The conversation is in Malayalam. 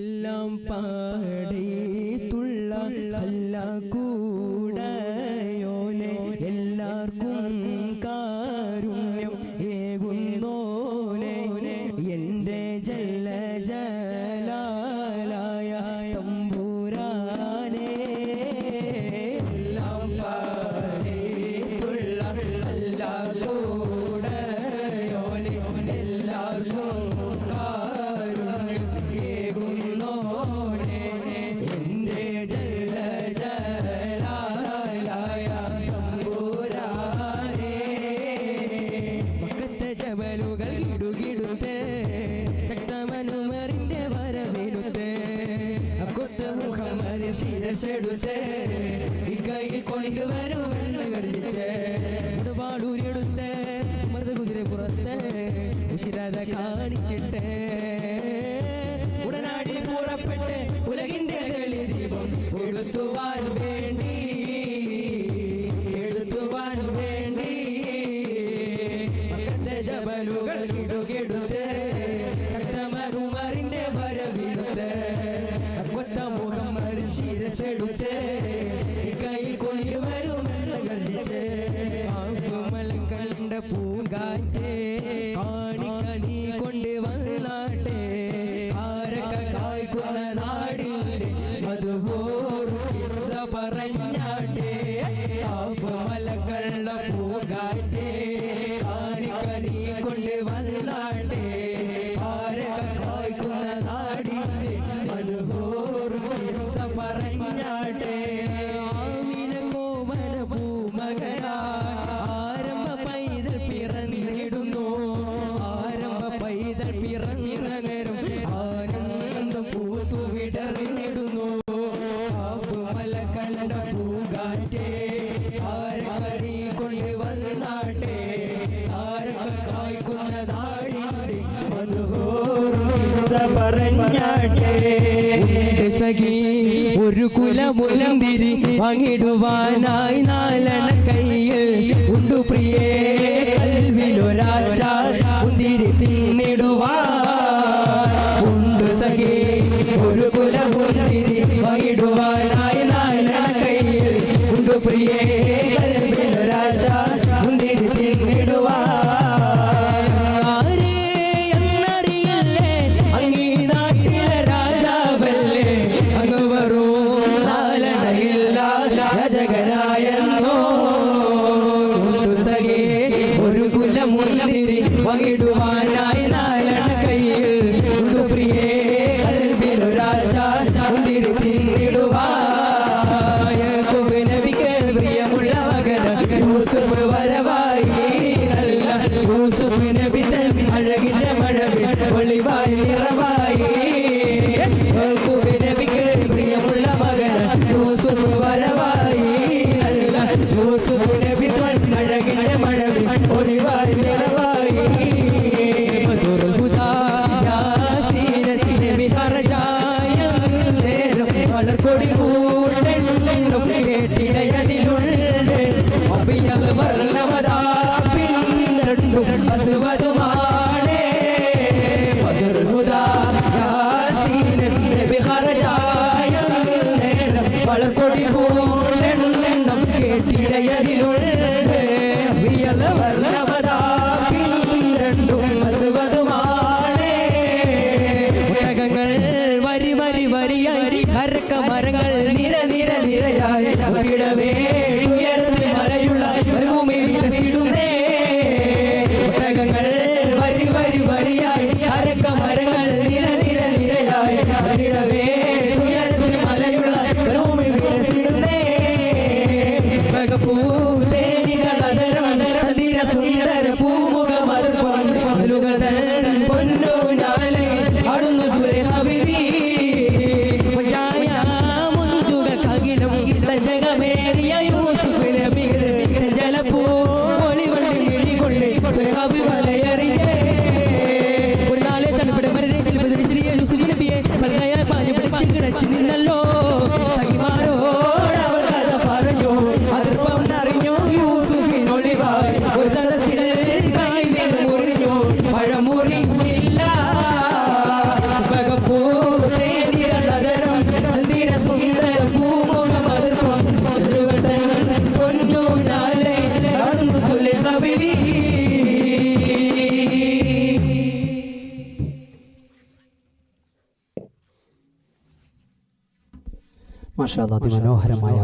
എല്ലാം പാടേത്തുള്ള കൂടയോനെ എല്ലാവർക്കും കാരുണ്യം ഏകുന്നോനെ എൻ്റെ ജല്ല ജലാലായ തമ്പുരാനെ എല്ലാം പാടേത്തുള്ള കൂടയോനെ എല്ലാവർക്കും ശക്തമനുമറിന്റെ വരവിലുത്ത് അക്കൊത്ത് മുഹമ്മദ് ശിരസെടുത്ത് ഈ കൈയിൽ കൊണ്ടുവരുമെന്ന് ഗർജിച്ച് പാടൂരെടുത്ത് മൃത കുതിര പുറത്ത് ഉശിരത കാണിച്ചിട്ട് ഉടനാടി പുറപ്പെട്ട് ഉലകിന്റെ തെളി ദീപം എടുത്തുവാൻ വേണ്ടി പക്കത്തെ ജബലുകൾ ഇടുകെടുത്ത് ശക്തമനുമറിന്റെ വരവിടുത്ത് കൊത്ത മുഹമ്മദ് ശിരസെടുത്ത് ഈ കൈയിൽ കൊണ്ടുവരുമെന്ന് ഗർജിച്ച് കാഫുമലം കണ്ട പൂങ്കാറ്റേ കാണിക്ക നീ കൊണ്ടുവന്നാട്ടെ ആരൊക്കെ കായ്ക്കുന്ന നാടിൻ്റെ മധുപോരു കിസ്സ പറഞ്ഞാട്ടെ കാഫുമലം കണ്ട പൂങ്കാറ്റേ കാണിക്ക നീ കൊണ്ടുവന്നാട്ടെ ആരൊക്കെ കായ്ക്കുന്ന നാടിൻ്റെ മധുപോരു കിസ്സ പറഞ്ഞാട്ടെ ആമിന കോമന പൂമകനായി ആരംഭ പൈതൽ പിറന്നിടുന്നു ആരംഭ പൈതൽ പിറന്ന നേരം ആനന്ദം പൂത്തു വിടർന്നിടുന്നു കാഫുമല കണ്ട പൂങ്കാറ്റേ ആരൊക്കെ നീ കൊണ്ടുവന്നാട്ടെ ആരൊക്കെ കായ്ക്കുന്ന നാടിൻ്റെ പറഞ്ഞാട്ടെ സഖി ഒരു കുലമുന്തിരി വാങ്ങിടുവാനായി നാലണ കയ്യിൽ ഉണ്ടു പ്രിയേ കൽവിലൊരാശ മുന്തിരി തിന്നിടുവാൻ ഉണ്ട് സഖി ഒരു കുലമുന്തിരി വാങ്ങിടുവാനായി നാലണ കയ്യിൽ ഉണ്ടു പ്രിയേ കൽവിലൊരാശ മുന്തിരി തിന്നിടുവാൻ ഒരു കുലമുന്തിരി വാങ്ങിടുവാനായി നാലണ കയ്യിൽ ഉണ്ടു പ്രിയേ കൽബിലൊരാശ മുന്തിരി തിന്നിടുവാൻ യാക്കൂബ് നബിക്ക് പ്രിയമുള്ള മകൻ യൂസുഫ് വരവായി നല്ല യൂസുഫ് നബി തൻ അഴകിന്റെ മഴവിൽ ഒളിവായി നിറവായി യാക്കൂബ് നബിക്ക് പ്രിയമുള്ള മകൻ യൂസുഫ് വരവായി നല്ല യൂസുഫ് നബി തൻ അഴകിന്റെ മഴവിൽ ഒളിവായി നിറവായി മധുറുൽ ഹുദാ യാസീനത്തി നബി ഹർജായ നേരം വളർക്കൊടി കൂട്ടെണ്ണും കേട്ടിടയതിലുണ്ട് അബിയൽ വർണ്ണമതാ പിന്നണ്ടും അസ്വദുമാണേ മധുറുൽ ഹുദാ യാസീനത്തി നബി ഹർജായ നേരം വളർക്കൊടി കൂട്ടെണ്ണും കേട്ടിടയതിലുണ്ട് വരി വരി വരിയായി കരക്ക മരങ്ങൾ നിര നിര നിരയായി ഇടവേ ഉയർത്തി മലയുള്ള ഭൂമി വികസിടുന്നേ ഒട്ടകങ്ങൾ വരി വരി വരിയായി കരക്ക മരങ്ങൾ നിര നിര നിരയായി ഇടവേ ഉയർത്തി മലയുള്ള ഭൂമി വികസി മാഷാ അല്ലാഹ് അതിമനോഹരമായ